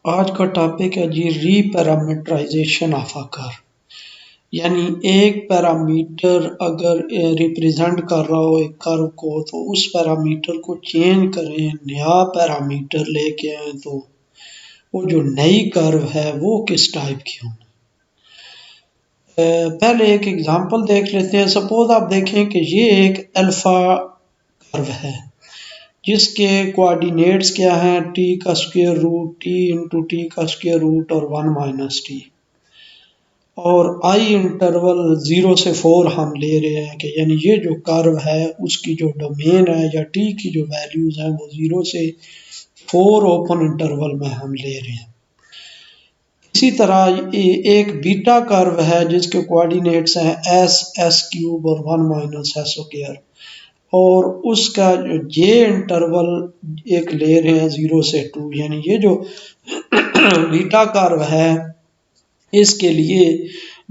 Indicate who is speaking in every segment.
Speaker 1: आज का टॉपिक है जी रीपैरामीटराइजेशन ऑफ अ कर्व। यानी एक पैरामीटर अगर रिप्रेजेंट कर रहा हो एक कर्व को, तो उस पैरामीटर को चेंज करें, नया पैरामीटर लेके आए, तो वो जो नई कर्व है वो किस टाइप की होगी। पहले एक एग्जांपल देख लेते हैं। सपोज आप देखें कि ये एक अल्फा कर्व है जिसके कोऑर्डिनेट्स क्या हैं, टी का square root, T into T का स्क्वायर रूट और 1 माइनस टी, और आई इंटरवल 0 से 4 हम ले रहे हैं कि यानी ये जो कर्व है उसकी जो डोमेन है या टी की जो वैल्यूज हैं वो 0 से 4 ओपन इंटरवल में हम ले रहे हैं। इसी तरह एक बीटा कर्व है जिसके कोऑर्डिनेट्स हैं एस क्यूब और 1 माइनस एस स्क्वायर, और उसका जे इंटरवल एक ले रहे हैं 0 से 2। यानी ये जो बीटा कर्व है इसके लिए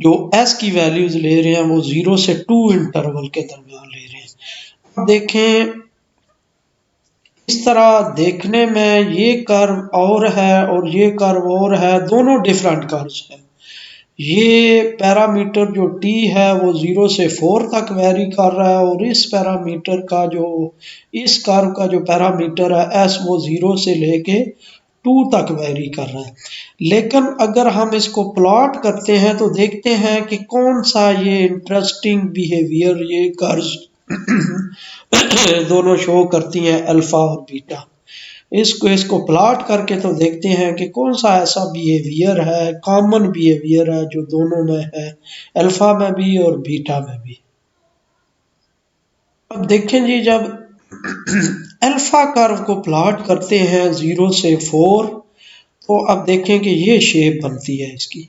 Speaker 1: जो एस की वैल्यूज ले रहे हैं वो 0 से 2 इंटरवल के दरमियान ले रहे हैं। अब देखें, इस तरह देखने में ये कर्व और है और ये कर्व और है, दोनों डिफरेंट कर्व्स हैं। ये पैरामीटर जो टी है वो 0 से 4 तक वेरी कर रहा है, और इस पैरामीटर का जो इस कर्व का जो पैरामीटर है एस वो 0 से लेके 2 तक वेरी कर रहा है। लेकिन अगर हम इसको प्लॉट करते हैं तो देखते हैं कि कौन सा ये इंटरेस्टिंग बिहेवियर ये कर्व्स दोनों शो करती हैं, अल्फा और बीटा। इसको प्लॉट करके तो देखते हैं कि कौन सा ऐसा बिहेवियर है, कॉमन बिहेवियर है जो दोनों में है, अल्फा में भी और बीटा में भी। अब देखें जी, जब अल्फा कर्व को प्लॉट करते हैं 0 से 4, तो अब देखें कि ये शेप बनती है इसकी,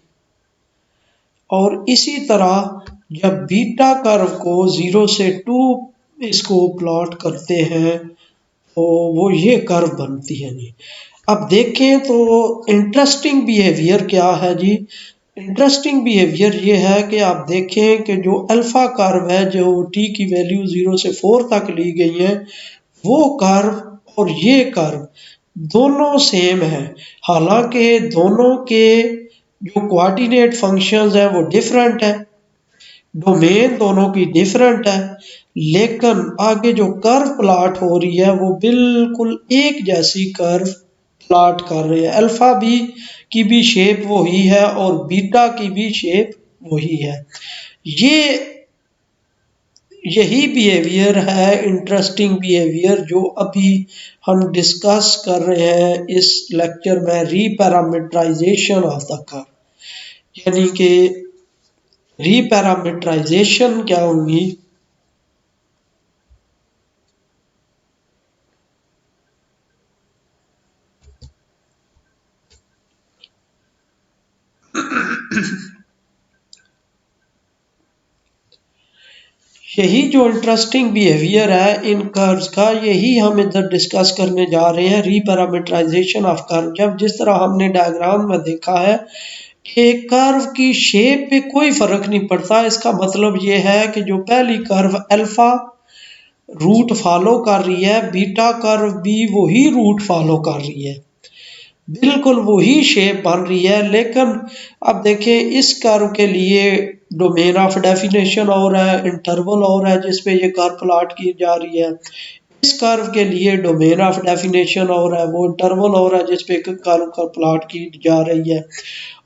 Speaker 1: और इसी तरह जब बीटा कर्व को 0 से 2 इसको प्लॉट करते हैं तो वो ये कर्व बनती है जी। अब देखें तो इंटरेस्टिंग बिहेवियर क्या है जी। इंटरेस्टिंग बिहेवियर ये है कि आप देखें कि जो अल्फा कर्व है, जो टी की वैल्यू 0 से 4 तक ली गई है, वो कर्व और ये कर्व दोनों सेम है। हालांकि दोनों के जो कोऑर्डिनेट फंक्शंस हैं वो डिफरेंट है, डोमेन दोनों की डिफरेंट है, लेकिन आगे जो कर्व प्लॉट हो रही है वो बिल्कुल एक जैसी कर्व प्लॉट कर रहे हैं। अल्फा भी की भी शेप वही है और बीटा की भी शेप वही है। ये यही बिहेवियर है, इंटरेस्टिंग बिहेवियर, जो अभी हम डिस्कस कर रहे हैं इस लेक्चर में, रीपैरामीटराइजेशन ऑफ द कर्व। यानी कि रीपैरामीटराइजेशन क्या होगी। यही जो इंटरेस्टिंग बिहेवियर है इन कर्व्स का, यही हम इधर डिस्कस करने जा रहे हैं, रीपैरामीटराइजेशन ऑफ कर्व। जब जिस तरह हमने डायग्राम में देखा है कि कर्व की शेप पे कोई फर्क नहीं पड़ता, इसका मतलब ये है कि जो पहली कर्व अल्फा रूट फॉलो कर रही है, बीटा कर्व भी वही रूट फॉलो कर रही है, बिल्कुल वही शेप बन रही है। लेकिन अब देखिए, इस कर्व के लिए डोमेन ऑफ डेफिनेशन और है, इंटरवल और है जिसपे ये कर्व प्लॉट की जा रही है। इस कर्व के लिए डोमेन ऑफ डेफिनेशन और है, वो इंटरवल और है जिसपे कर्व प्लॉट की जा रही है।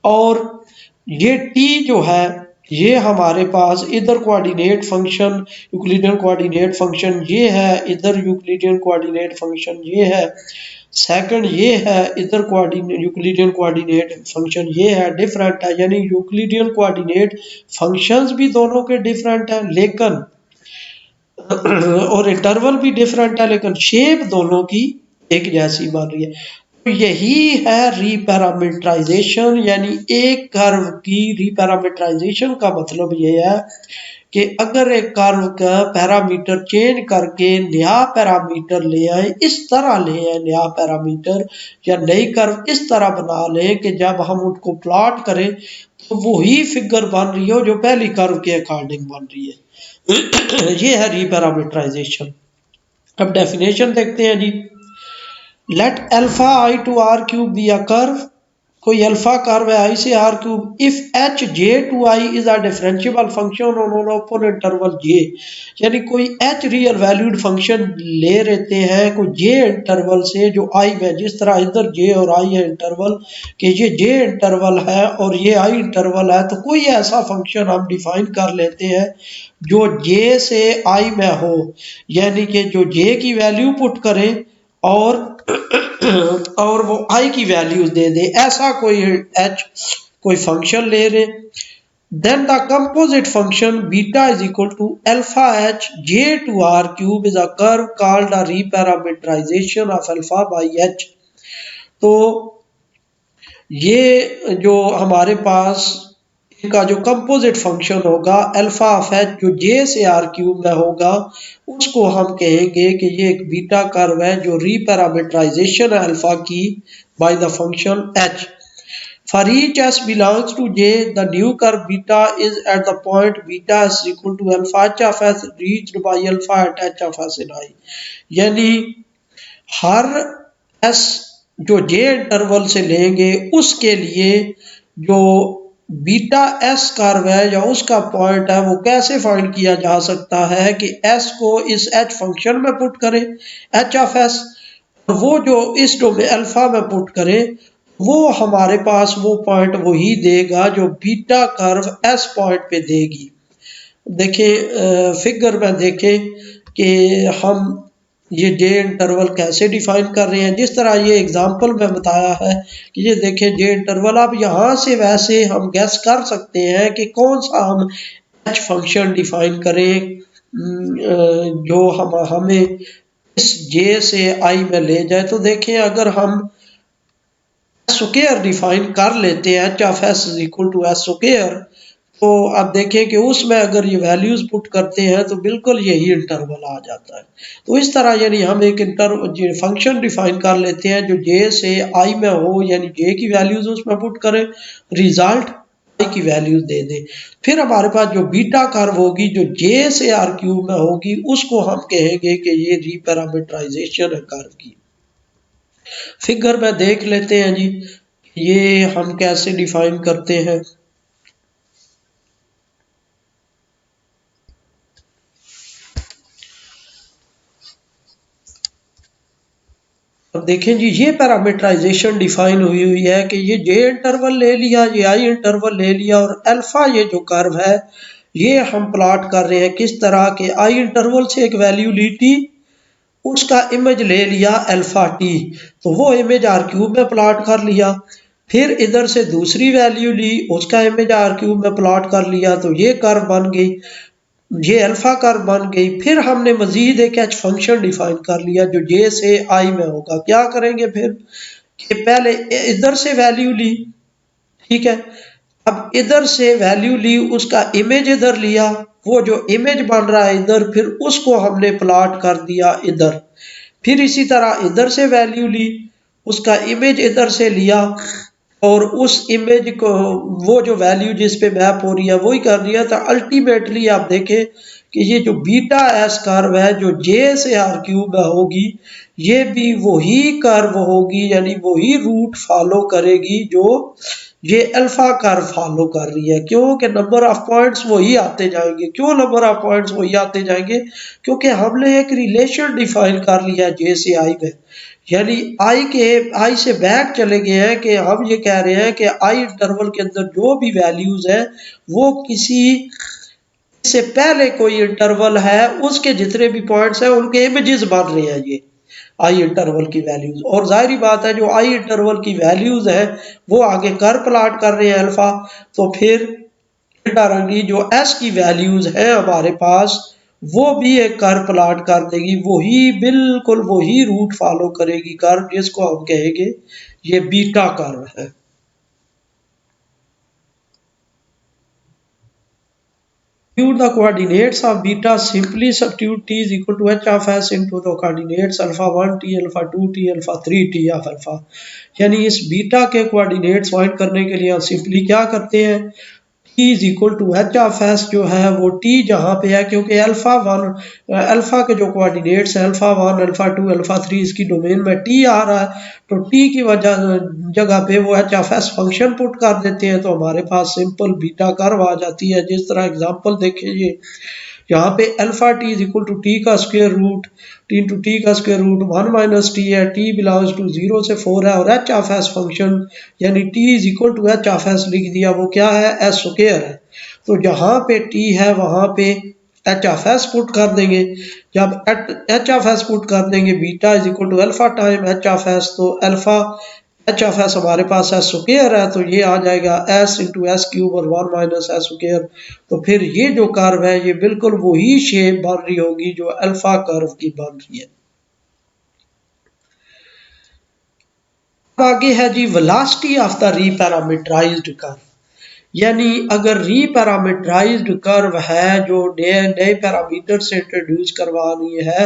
Speaker 1: और ये टी जो है, ये हमारे पास इधर coordinate function, Euclidean coordinate function ये है, इधर यूक्लिडियन कोऑर्डिनेट फंक्शन ये है, सेकंड ये है, इधर कोऑर्डिनेट यूक्लिडियन कोऑर्डिनेट फंक्शन ये है, डिफरेंट है। यानी यूक्लिडियन कोऑर्डिनेट फंक्शंस भी दोनों के डिफरेंट है, लेकिन और इंटरवल भी डिफरेंट है, लेकिन शेप दोनों की एक जैसी बन रही है। तो यही है रीपैरामीटराइजेशन। यानी एक कर्व की रीपैरामीटराइजेशन का मतलब ये है कि अगर एक कर्व का पैरामीटर चेंज करके नया पैरामीटर ले आए, इस तरह ले आए नया पैरामीटर, या नई कर्व इस तरह बना लें कि जब हम उनको प्लॉट करें तो वही फिगर बन रही हो जो पहली कर्व के अकॉर्डिंग बन रही है। ये है रीपैरामीटराइजेशन। अब डेफिनेशन देखते हैं जी। Let alpha I to R cube be a curve कोई अल्फा कर्व है आई से R cube if H J to I is a differentiable function on open interval J, यानी कोई एच रियल वैल्यूड फंक्शन ले रहते हैं कोई जे interval से जो आई में, जिस तरह इधर जे और आई है इंटरवल कि ये जे इंटरवल है और ये आई इंटरवल है, तो कोई ऐसा फंक्शन हम डिफाइन कर लेते हैं जो जे से आई में हो, यानी कि जो जे की वैल्यू पुट करें और और वो आई की वैल्यूज दे दे, ऐसा कोई एच कोई फंक्शन ले रहे, then the composite function beta is equal to alpha h j to r cube is a curve called a reparameterization of alpha by h। तो ये जो हमारे पास का जो कंपोजिट फंक्शन होगा अल्फा ऑफ एच जो जे से आर क्यूब में होगा, उसको हम कहेंगे कि ये एक बीटा कर्व है जो रीपैरामीटराइजेशन है अल्फा की by the function H. For each s belongs to j, the new curve beta is at the point beta is equal to alpha h of s reached by alpha at h of s in I। यानी हर s जो j interval से लेंगे उसके लिए जो beta S curve है या उसका पॉइंट है वो कैसे फाइंड किया जा सकता है कि एस को इस एच फंक्शन में पुट करें एच ऑफ एस, और वो जो इस डोमेन अल्फा में पुट करें वो हमारे पास वो पॉइंट वही देगा जो बीटा कर्व एस पॉइंट पे देगी। देखें फिगर में देखें कि हम ये जे इंटरवल कैसे डिफाइन कर रहे हैं, जिस तरह ये एग्जांपल में बताया है कि ये देखें जे इंटरवल, अब यहाँ से वैसे हम गैस कर सकते हैं कि कौन सा हम एच फंक्शन डिफाइन करें जो हमें इस जे से आई में ले जाए। तो देखें अगर हम स्क्वायर डिफाइन कर लेते हैं H of S is equal to S square, तो अब देखें कि उसमें अगर ये वैल्यूज पुट करते हैं तो बिल्कुल यही इंटरवल आ जाता है। तो इस तरह यानी हम एक फंक्शन डिफाइन कर लेते हैं जो जे से आई में हो, यानी जे की वैल्यूज उसमें पुट करें, रिजल्ट आई की वैल्यूज दे दे, फिर हमारे पास जो बीटा कर्व होगी जो जे से आर क्यूब में होगी उसको हम कहेंगे कि ये रीपैरामीटराइजेशन है कर्व की। फिगर में देख लेते हैं जी ये हम कैसे डिफाइन करते हैं। अब देखें जी ये पैरामीटराइजेशन डिफाइन हुई है कि ये जे इंटरवल ले लिया, ये आई इंटरवल ले लिया, और अल्फा ये जो कर्व है ये हम प्लॉट कर रहे हैं किस तरह के आई इंटरवल से एक वैल्यू ली टी, उसका इमेज ले लिया अल्फा टी, तो वो इमेज आर क्यूब में प्लॉट कर लिया, फिर इधर से दूसरी वैल्यू ली उसका इमेज आर क्यूब में प्लॉट कर लिया, तो ये कर्व बन गई, ये अल्फा कर्व बन गई। फिर हमने मजीद एक एच फंक्शन डिफाइन कर लिया जो जे से आई में होगा। क्या करेंगे फिर कि पहले इधर से वैल्यू ली, ठीक है, अब इधर से वैल्यू ली उसका इमेज इधर लिया, वो जो इमेज बन रहा है इधर फिर उसको हमने प्लॉट कर दिया इधर, फिर इसी तरह इधर से वैल्यू ली उसका इमेज इधर से लिया और उस इमेज को वो जो वैल्यू जिस पे मैप हो रही है वही कर दिया, तो अल्टीमेटली आप देखें कि ये जो बीटा एस कर्व है जो जे से आर क्यूब में होगी ये भी वही कर्व होगी, यानी वही रूट फॉलो करेगी जो ये अल्फा कर्व फॉलो कर रही है, क्योंकि नंबर ऑफ पॉइंट्स वही आते जाएंगे। क्यों नंबर ऑफ पॉइंट्स वही आते जाएंगे? क्योंकि हमने एक रिलेशन डिफाइन कर लिया है जे से आई में, यानी आई से बैक चले गए हैं कि हम ये कह रहे हैं कि आई इंटरवल के अंदर जो भी वैल्यूज है वो किसी से पहले कोई इंटरवल है उसके जितने भी पॉइंट्स हैं उनके इमेजेस बन रहे हैं ये आई इंटरवल की वैल्यूज, और जाहिर बात है जो आई इंटरवल की वैल्यूज है वो आगे कर प्लॉट कर रहे हैं अल्फा, तो फिर इंडायरेक्टली जो एस की वैल्यूज है हमारे पास वो भी एक कर्व प्लॉट कर देगी, वही बिल्कुल वही रूट फॉलो करेगी कर्व जिसको हम कहेंगे ये बीटा कर्व है। Substitute the coordinates of beta, simply substitute t is equal to h of s into the coordinates alpha 1 t, alpha 2 t, alpha 3 t of alpha। यानी इस बीटा के coordinates find करने के लिए हम सिंपली क्या करते हैं, T is equal to H of S जो है वो टी जहाँ पे है, क्योंकि अल्फा वन अल्फा के जो कोऑर्डिनेट्स हैं alpha one alpha two alpha three इसकी डोमेन में टी आ रहा है, तो टी की वजह जगह पे वो H of S function put कर देते हैं, तो हमारे पास सिंपल बीटा कर्व आ जाती है। जिस तरह एग्जांपल देखिए यहाँ पे alpha T is equal to T का square root T into T का square root one minus T है, टी बिलोंग्स टू 0 से 4 है, और एच ऑफ एस फंक्शन यानी T is equal to H of S लिख दिया, वो क्या है एस स्क्वायर है। तो जहाँ पे टी है वहाँ पे एच ऑफ एस पुट कर देंगे, जब एच ऑफ एस पुट कर देंगे beta is equal to alpha time H of S, तो अल्फा एच ऑफ एस हमारे पास एस स्क्वायर है, तो ये आ जाएगा एस इंटू एस क्यूब और वन माइनस एस स्क्वायर। तो फिर ये जो कर्व है ये बिल्कुल वही शेप बन रही होगी जो अल्फा कर्व की बन रही है। आगे है जी वेलोसिटी ऑफ द रीपैरामीटराइज्ड कर्व, यानी अगर रीपैरामीटराइज्ड कर्व है जो नए नए पैरामीटर से इंट्रोड्यूस करवानी है,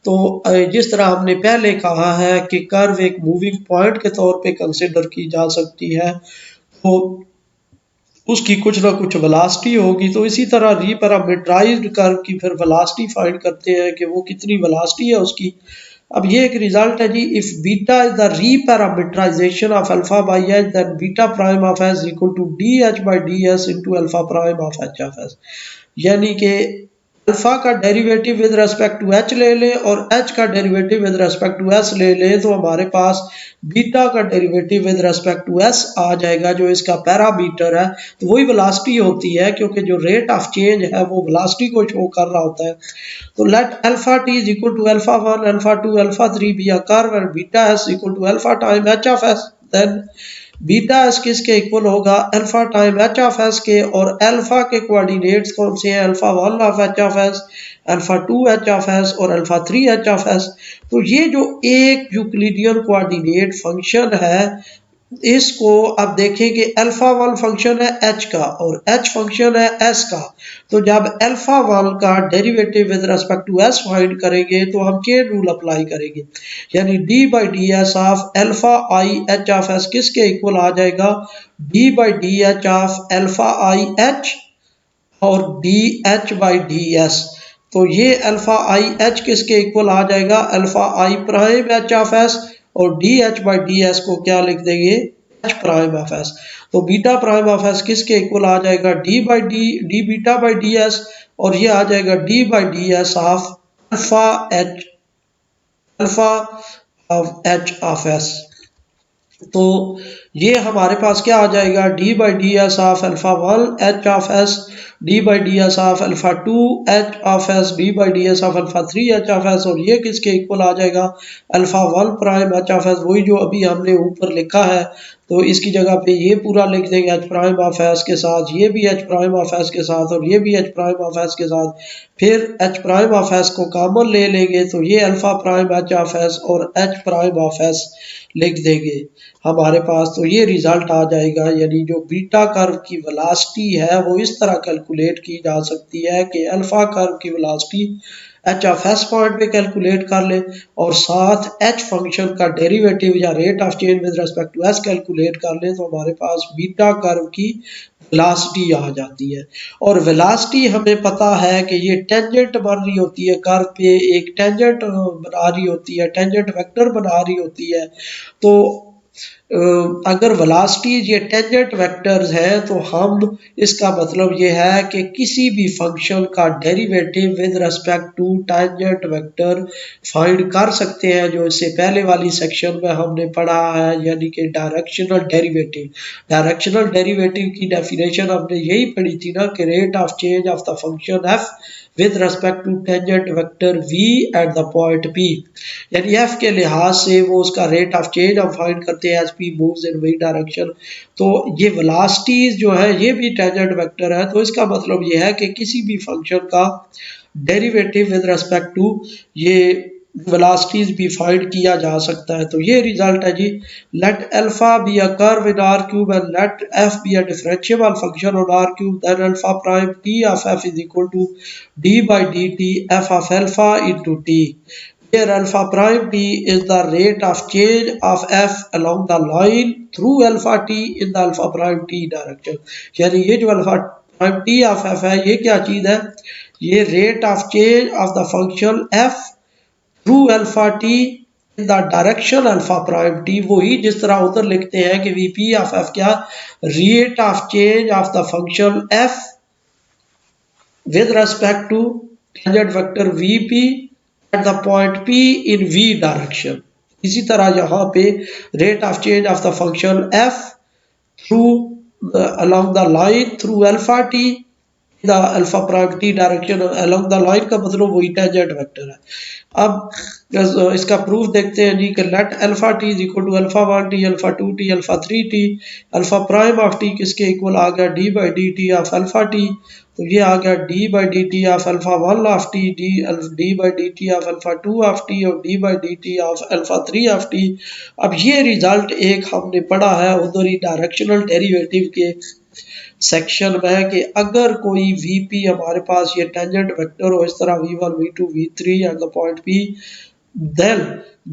Speaker 1: तो जिस तरह हमने पहले कहा है कि कर्व एक मूविंग पॉइंट के तौर पे कंसिडर की जा सकती है, तो उसकी कुछ ना कुछ वेलोसिटी होगी, तो इसी तरह रीपैरामीटराइज्ड कर्व की फिर वेलोसिटी फाइंड करते हैं कि वो कितनी वेलोसिटी है उसकी। अब ये एक रिजल्ट है जी, if beta is the reparameterization of alpha by H then beta prime of S equal to D H by D S into alpha prime of H of S, यानी कि अल्फा का derivative with respect to H ले लें और H का derivative with respect to S ले लें, तो हमारे पास बीटा का derivative with respect to S आ जाएगा जो इसका पैरामीटर है। तो वही वेलोसिटी होती है, क्योंकि जो रेट ऑफ चेंज है वो वेलोसिटी को शो कर रहा होता है। तो let alpha T is equal to alpha one alpha two alpha three be a curve and beta S equal to alpha time H of S, then beta S किसके equal होगा alpha time H of S के, और alpha के coordinates कौन से हैं alpha one of H of S, alpha two H of S और alpha three H of S. तो ये जो एक यूक्लिडियन कोऑर्डिनेट फंक्शन है इसको अब देखें कि अल्फा वन फंक्शन है एच का और एच फंक्शन है एस का, तो जब अल्फा वन का derivative with respect to S find करेंगे तो हम चेन रूल अप्लाई करेंगे, यानी D by D S of alpha I H of S किसके इक्वल आ जाएगा D by D H of alpha I H और D H by D S. तो ये अल्फा आई एच किसके इक्वल आ जाएगा alpha I prime H of S, और D H by D S को क्या लिख देंगे एच प्राइम ऑफ एस। तो बीटा प्राइम ऑफ एस किसके इक्वल आ जाएगा D by D beta by D S, और ये आ जाएगा D by D S of alpha of H of S. तो ये हमारे पास क्या आ जाएगा D by D S of alpha one H of S, D by D S of alpha two H of S, D by D S of alpha three H of S, और ये किसके इक्वल आ जाएगा alpha one prime H of S, वही जो अभी हमने ऊपर लिखा है। तो इसकी जगह पे ये पूरा लिख देंगे एच प्राइम ऑफ एस के साथ, ये भी एच प्राइम ऑफ एस के साथ और ये भी एच प्राइम ऑफ एस के साथ, फिर एच प्राइम ऑफ एस को कॉमन ले लेंगे तो ये alpha prime H of S और एच प्राइम ऑफ एस लिख देंगे हमारे पास। तो ये रिजल्ट आ जाएगा, यानी जो बीटा कर्व की वेलोसिटी है वो इस तरह कैलकुलेट की जा सकती है कि अल्फा कर्व की velocity H of S point पे कैलकुलेट कर ले और साथ एच फंक्शन का डेरिवेटिव या rate of change with respect to S calculate कर ले, तो हमारे पास बीटा कर्व की वेलोसिटी आ जाती है। और वेलोसिटी हमें पता है कि ये टेंजेंट बन रही होती है कर्व पे, एक टेंजेंट बना रही होती है, टेंजेंट वेक्टर बना रही होती है। तो अगर वेलोसिटीज ये टेंजेंट वेक्टर्स हैं तो हम इसका मतलब ये है कि किसी भी फंक्शन का derivative with respect to tangent vector find कर सकते हैं, जो इससे पहले वाली सेक्शन में हमने पढ़ा है, यानी कि डायरेक्शनल डेरिवेटिव। डायरेक्शनल डेरिवेटिव की डेफिनेशन हमने यही पढ़ी थी ना कि rate of change of the function F with respect to tangent vector v at the point p, यानी f के लिहाज से वो उसका रेट ऑफ चेंज हम फाइंड करते हैं as p moves in v direction. तो ये वेलोसिटीज जो है ये भी टेंजेंट वेक्टर है, तो इसका मतलब ये है कि किसी भी फंक्शन का डेरिवेटिव विद रिस्पेक्ट टू ये वेलोसिटीज भी फाइंड किया जा सकता है। तो ये रिजल्ट है जी, let alpha be a curve in R cube and let F be a differentiable function on R cube, then alpha prime T of F is equal to D by D T F of alpha into T, where alpha prime t is the rate of change of f along the line through alpha t in the alpha prime t direction। यानी ये जो alpha prime t of f है ये क्या चीज है, ये rate of change of the function f through alpha t in the direction alpha prime t, वही जिस तरह उधर लिखते हैं कि vp of f क्या, rate of change of the function f with respect to tangent vector vp at the point p in v direction। इसी तरह यहाँ पे rate of change of the function f through along the line through alpha t the alpha prime t direction along the line का मतलब वही tangent vector है। अब इसका प्रूफ देखते हैं जी कि let alpha T is equal to alpha 1 T alpha 2 T alpha 3 T alpha prime of T किसके इक्वल आ गया D by D T of alpha T, तो ये आ गया D by D T of alpha 1 of T D by D T of alpha 2 of T और D by D T of alpha 3 of T. अब ये result एक हमने पढ़ा है उधर ही डायरेक्शनल डेरिवेटिव के सेक्शन में है कि अगर कोई वीपी हमारे पास ये टेंजेंट वेक्टर हो इस तरह v1 v2 v3 at the point p, then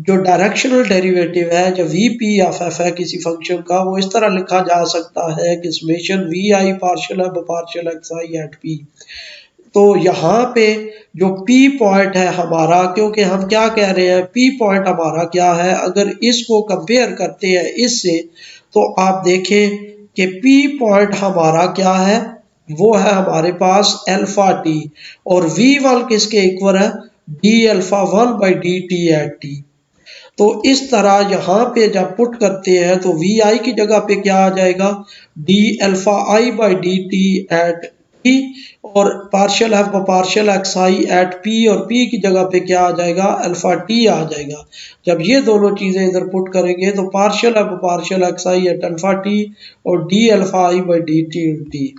Speaker 1: जो डायरेक्शनल डेरिवेटिव है जो वीपी ऑफ एफ है किसी फंक्शन का वो इस तरह लिखा जा सकता है कि summation V I partial F partial X I at P. तो यहाँ पे जो P पॉइंट है हमारा, क्योंकि हम क्या कह रहे हैं P पॉइंट हमारा क्या है, अगर इसको कंपेयर करते हैं इससे तो आप देखें कि P पॉइंट हमारा क्या है, वो है हमारे पास अल्फा टी और V1 किसके इक्वल है, D alpha 1 by D T at T. तो इस तरह यहाँ पे जब पुट करते हैं तो वी आई की जगह पे क्या आ जाएगा, D alpha I by D T at T और partial F partial X I at P और पी की जगह पे क्या आ जाएगा, अल्फा टी आ जाएगा। जब ये दोनों चीजें इधर पुट करेंगे तो partial F partial X I at alpha T और D alpha I by D T.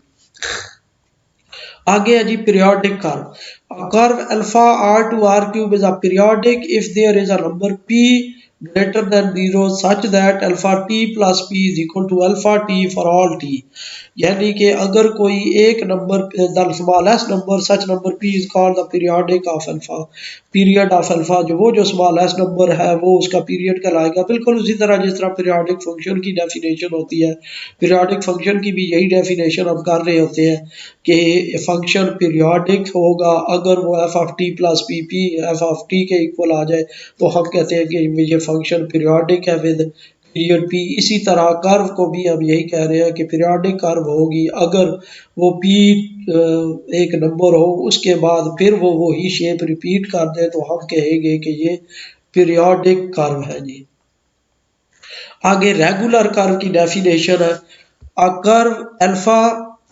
Speaker 1: आगे है जी periodic curve. A curve alpha r to r cube is a periodic if there is a number p greater than 0 such that alpha t plus p is equal to alpha t for all t। यानी कि अगर कोई एक number the smallest number such number p is called the periodic of alpha, period of alpha जो smallest number है वो उसका period कहलाएगा। बिल्कुल उसी तरह जिस तरह पीरियोडिक फंक्शन की डेफिनेशन होती है, पीरियोडिक फंक्शन की भी यही डेफिनेशन हम कर रहे होते हैं कि फंक्शन पीरियोडिक होगा अगर वो F of T plus P P F of T के इक्वल आ जाए तो हम कहते हैं कि ये फंक्शन पीरियोडिक है विद पीरियड पी। इसी तरह कर्व को भी हम यही कह रहे हैं कि पीरियोडिक कर्व होगी अगर वो पी एक नंबर हो उसके बाद फिर वो वही शेप रिपीट कर दे तो हम कहेंगे कि ये पीरियोडिक कर्व है जी। आगे रेगुलर कर्व की डेफिनेशन है, a curve alpha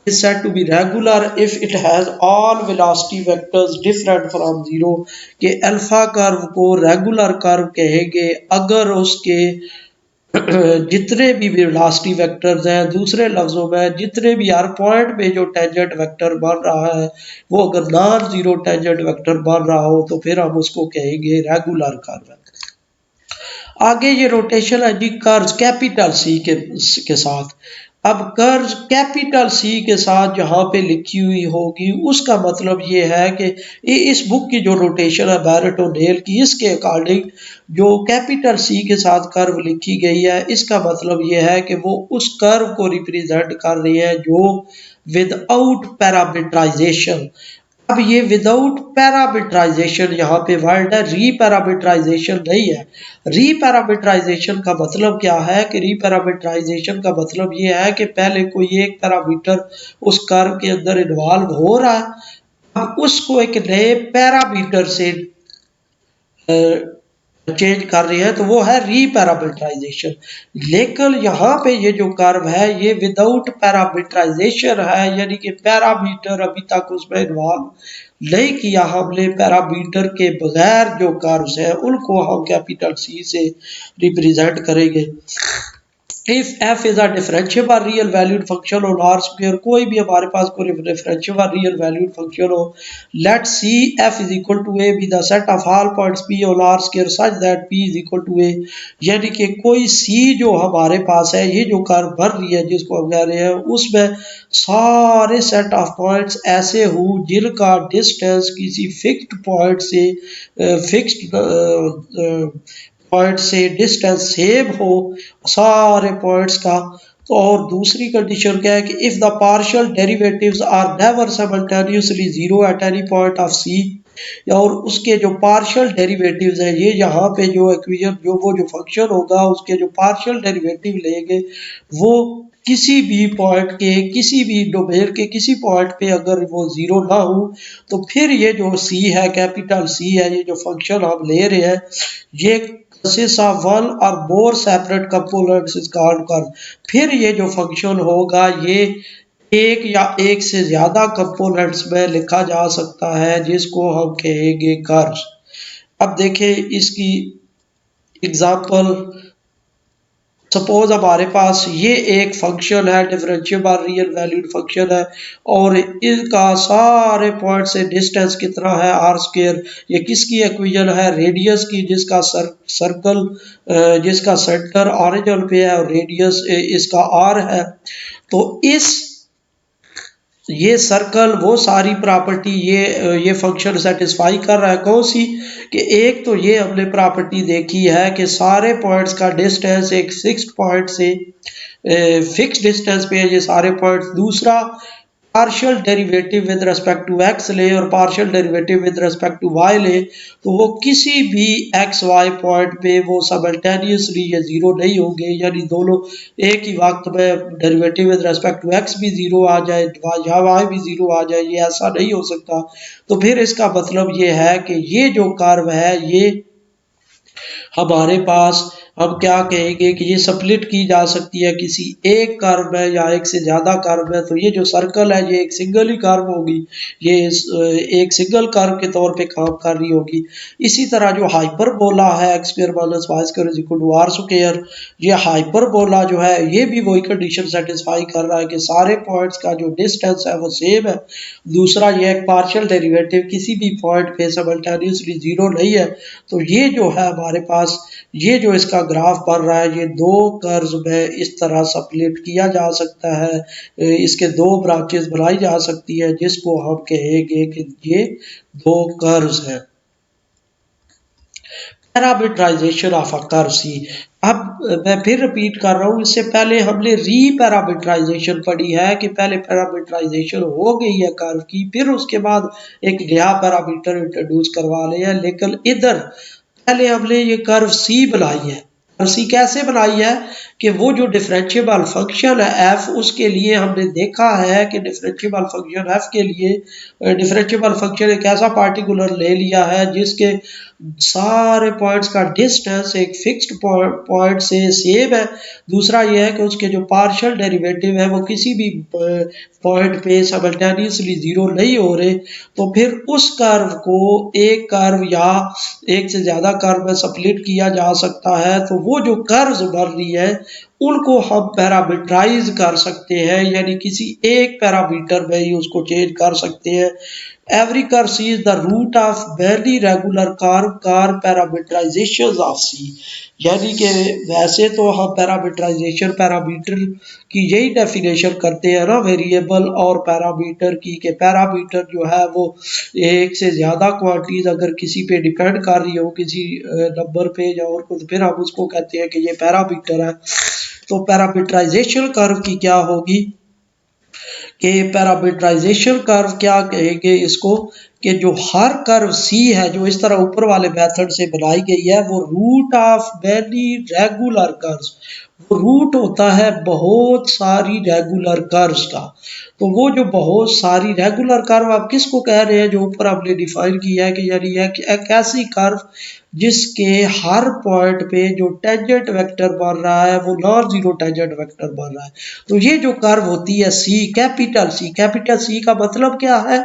Speaker 1: is said to be regular if it has all velocity vectors different from zero। कि अल्फा कर्व को रेगुलर कर्व कहेंगे अगर उसके जितने भी वेलोसिटी वेक्टर्स हैं, दूसरे लफ्जों में जितने भी हर पॉइंट पे जो टेंजेंट वेक्टर बन रहा है वो अगर नॉन जीरो टेंजेंट वेक्टर बन रहा हो तो फिर हम उसको कहेंगे रेगुलर कर्व है। आगे ये रोटेशन है जी कर्व कैपिटल सी के साथ। अब कर्व कैपिटल सी के साथ जहाँ पे लिखी हुई होगी उसका मतलब ये है कि इस बुक की जो रोटेशन है बैरेट ओनेल की, इसके अकॉर्डिंग जो कैपिटल सी के साथ कर्व लिखी गई है इसका मतलब ये है कि वो उस कर्व को रिप्रेजेंट कर रही है जो विदाउट पैरामीटराइजेशन। अब ये विदाउट पैरामीटराइजेशन यहाँ पे वर्ड है, रीपैरामीटराइजेशन नहीं है। रीपैरामीटराइजेशन का मतलब क्या है कि रीपैरामीटराइजेशन का मतलब ये है कि पहले कोई एक पैरामीटर उस कर्व के अंदर इन्वॉल्व हो रहा है, अब उसको एक नए पैरामीटर से चेंज कर रही है तो वो है रीपैरामीटराइजेशन। लेकिन यहाँ पे ये जो कर्व है ये विदाउट पैरामीटराइजेशन है, यानी कि पैरामीटर अभी तक उसमें इन्वॉल्व नहीं किया हमने। पैरामीटर के बगैर जो कर्व्स हैं उनको हम कैपिटल सी से रिप्रेजेंट करेंगे। If F is a differentiable real valued function on R square, कोई भी हमारे पास कोई डिफरेंशिएबल रियल वैल्यूड फंक्शन हो, let C F is equal to A be the set of all points P on R square such that P is equal to A, यानी कि कोई सी जो हमारे पास है, ये जो कर्व भर रही है जिसको हम कह रहे हैं, उसमें सारे सेट ऑफ पॉइंट्स ऐसे हो जिनका डिस्टेंस किसी फिक्स्ड पॉइंट से फिक्स्ड पॉइंट से डिस्टेंस सेम हो सारे पॉइंट्स का। तो और दूसरी कंडीशन क्या है कि if the partial derivatives are never simultaneously zero at any point of C, और उसके जो पार्शियल डेरिवेटिव्स है, ये यहाँ पे जो इक्वेशन जो वो जो फंक्शन होगा उसके जो पार्शियल डेरिवेटिव लेंगे वो किसी भी पॉइंट के किसी भी डोमेन के किसी पॉइंट पे अगर वो जीरो ना हो, तो फिर ये जो सी है, कैपिटल सी है, ये जो फंक्शन हम ले रहे हैं, ये consists of one or more separate components is called curve। फिर ये जो फंक्शन होगा ये एक या एक से ज्यादा कंपोनेंट्स में लिखा जा सकता है जिसको हम कहेंगे कर्व। अब देखें इसकी एग्जांपल, सपोज हमारे पास ये एक फंक्शन है, डिफरेंशिएबल रियल वैल्यूड फंक्शन है, और इसका सारे पॉइंट से डिस्टेंस कितना है आर स्क्वायर। ये किसकी इक्वेशन है, रेडियस की, जिसका सर्कल जिसका सेंटर ओरिजिन पे है और रेडियस इसका आर है। तो इस ये सर्कल वो सारी प्रॉपर्टी ये फंक्शन सेटिस्फाई कर रहा है। कौन सी, कि एक तो ये हमने प्रॉपर्टी देखी है कि सारे पॉइंट्स का डिस्टेंस एक फिक्स्ड पॉइंट से फिक्स डिस्टेंस पे है ये सारे पॉइंट्स। दूसरा, partial derivative with respect to X ले और partial derivative with respect to Y ले, तो वो किसी भी एक्स वाई पॉइंट पे वो साइमल्टेनियसली ये जीरो नहीं होंगे, यानी दोनों एक ही वक्त में derivative with respect to X भी जीरो आ जाए या वाई भी जीरो आ जाए, ये ऐसा नहीं हो सकता। तो फिर इसका मतलब ये है कि ये जो कर्व है ये हमारे पास हम क्या कहेंगे कि ये स्प्लिट की जा सकती है किसी एक कर्व में या एक से ज्यादा कर्व में। तो ये जो सर्कल है ये एक सिंगल ही कर्व होगी, ये एक सिंगल कर्व के तौर पे काम कर रही होगी। इसी तरह जो हाइपरबोला है X square minus Y square is equal to R square, ये हाइपरबोला जो है ये भी वही कंडीशन सेटिस्फाई कर रहा है कि सारे पॉइंट्स का जो डिस्टेंस है वो सेम है। दूसरा, ये एक पार्शियल डेरिवेटिव किसी भी पॉइंट पे साइमल्टेनियसली जीरो नहीं है। तो ये जो है हमारे पास ये जो इसका ग्राफ बन रहा है, ये दो कर्व्स में इस तरह स्प्लिट किया जा सकता है, इसके दो ब्रांचेस बनाई जा सकती है जिसको हम कहेंगे कि ये दो कर्व्स हैं। पैरामीटराइजेशन ऑफ अ कर्व सी। अब मैं फिर रिपीट कर रहा हूँ, इससे पहले हमने री पैरामीटराइजेशन पढ़ी है कि पहले पैरामीटराइजेशन हो गई है कर्व की, फिर उसके बाद एक नया पैरामीटर इंट्रोड्यूस करवा ले हैं। लेकिन इधर पहले हमने ये कर्व सी बनाई है। कर्व सी कैसे बनाई है कि वो जो डिफरेंशिएबल फंक्शन है एफ, उसके लिए हमने देखा है कि डिफरेंशिएबल फंक्शन एफ के लिए डिफरेंशिएबल फंक्शन एक ऐसा पार्टिकुलर ले लिया है जिसके सारे पॉइंट्स का डिस्टेंस एक फिक्स्ड पॉइंट से सेम है। दूसरा यह है कि उसके जो पार्शियल डेरिवेटिव है वो किसी भी पॉइंट पे साइमल्टेनियसली जीरो नहीं हो रहे। तो फिर उस कर्व को एक कर्व या एक से ज्यादा कर्व में स्प्लिट किया जा सकता है। तो वो जो कर्व्स बन रही है उनको हम पैरामीटराइज कर सकते हैं, यानी किसी एक पैरामीटर में ही उसको चेंज कर सकते हैं। Every curve C is the root of very regular curve parameterization of C। यानी कि वैसे तो हम पैरामीटराइजेशन पैरामीटर की यही डेफिनेशन करते हैं ना, वेरिएबल और पैरामीटर की, कि पैरामीटर जो है वो एक से ज़्यादा क्वांटिटीज अगर किसी पे डिपेंड कर रही हो, किसी नंबर पे या और कुछ, फिर हम उसको कहते हैं कि ये पैरामीटर है। तो पैरामीटराइजेशन कर्व की क्या होगी कि पैरामीटराइजेशन कर्व क्या कहेंगे इसको, कि जो हर कर्व सी है जो इस तरह ऊपर वाले मेथड से बनाई गई है वो root of many regular curves, वो रूट होता है बहुत सारी रेगुलर कर्व्स का। तो वो जो बहुत सारी रेगुलर कर्व आप किसको कह रहे हैं, जो ऊपर आपने डिफाइन किया है कि यानी एक ऐसी कर्व जिसके हर पॉइंट पे जो टेंजेंट वेक्टर बन रहा है वो नॉन जीरो टेंजेंट वेक्टर बन रहा है। तो ये जो कर्व होती है सी, कैपिटल सी का मतलब क्या है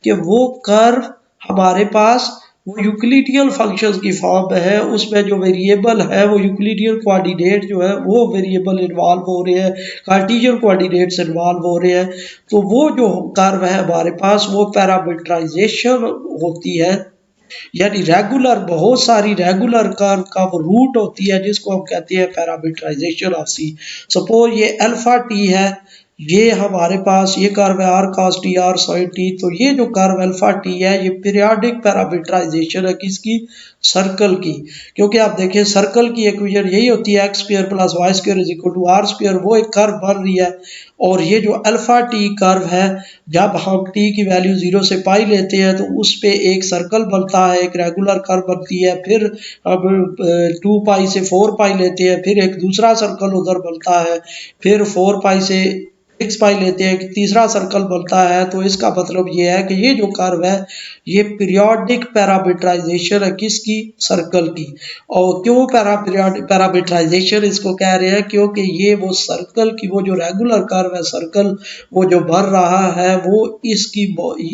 Speaker 1: कि वो कर्व हमारे पास वो यूक्लिडियन फंक्शंस की फॉर्म में है, उसमें जो वेरिएबल है वो यूक्लिडियन कोऑर्डिनेट जो है वो वेरिएबल इन्वॉल्व हो रहे हैं, कार्टेशियन कोऑर्डिनेट्स इन्वॉल्व हो रहे हैं। तो वो जो कर्व है हमारे पास वो पैरामीटराइजेशन होती है, यानी रेगुलर, बहुत सारी रेगुलर कर्व का वो रूट होती है जिसको हम कहते हैं पैरामीटराइजेशन ऑफ सी। सपोज ये अल्फा टी है, ये हमारे पास ये कर्व है R cos T are sine T. तो ये जो कर्व अल्फा टी है ये पीरियोडिक पैरामीटराइजेशन है किसकी, सर्कल की। क्योंकि आप देखें सर्कल की इक्वेशन यही होती है X square plus Y square is equal to R square, वो एक कर्व बन रही है। और ये जो अल्फा टी कर्व है, जब हम टी की वैल्यू 0 से पाई लेते हैं तो उस पे एक सर्कल बनता है, एक रेगुलर कर्व बनती है। फिर अब 2 पाई से 4 पाई लेते हैं, फिर एक दूसरा सर्कल उधर बनता है। फिर 4 पाई से 6 पाई लेते हैं, एक तीसरा सर्कल बनता है। तो इसका मतलब ये है कि ये जो कर्व है ये पीरियोडिक पैरामीटराइजेशन है किसकी, सर्कल की। और क्यों पैरामीटराइजेशन इसको कह रहे हैं, क्योंकि ये वो सर्कल की वो जो रेगुलर कर्व है, सर्कल वो जो भर रहा है वो इसकी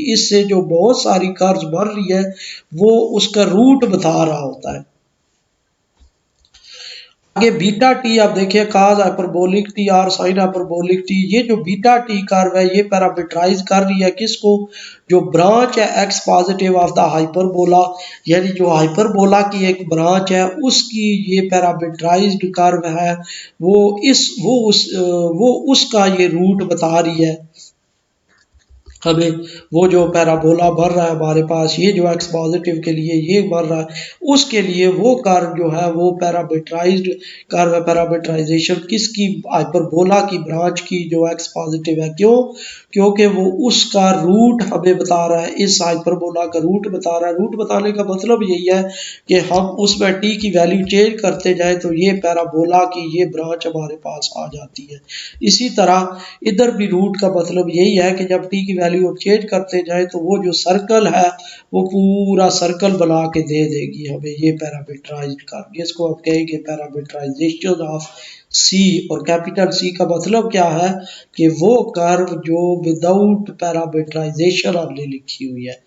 Speaker 1: इससे जो बहुत सारी कर्व्स भर रही है वो उसका रूट बता रहा होता है। आगे बीटा टी आप देखिए cos hyperbolic T are sine hyperbolic T, ये जो बीटा टी कर्व है ये पैरामीटराइज कर रही है किसको, जो ब्रांच है x positive of the hyperbola, यानी जो हाइपरबोला की एक ब्रांच है उसकी ये पैरामीटराइज्ड कर्व है, वो उसका ये रूट बता रही है हमें। वो जो पैराबोला भर रहा है हमारे पास, ये जो एक्स पॉजिटिव के लिए ये भर रहा है, उसके लिए वो कर्व जो है वो पैरामीटराइज्ड कर्व है। पैरामीटराइजेशन किसकी, हाइपरबोला की ब्रांच की जो एक्स पॉजिटिव है। क्यों, क्योंकि वो उसका रूट हमें बता रहा है, इस हाइपरबोला का रूट बता रहा है। रूट बताने का मतलब यही है कि हम उसमें टी की वैल्यू चेंज करते जाए तो ये पैराबोला की ये ब्रांच हमारे पास आ जाती है। इसी तरह इधर भी रूट का मतलब यही है कि जब टी की वैल्यू अब चेंज करते जाए तो वो जो सर्कल है वो पूरा सर्कल बना के दे देगी हमें ये पैरामीटराइज्ड कर्व, जिसको आप कहेंगे पैरामीटराइजेशन ऑफ सी। और कैपिटल सी का मतलब क्या है कि वो कर्व जो विदाउट पैरामीटराइजेशन हमने लिखी हुई है।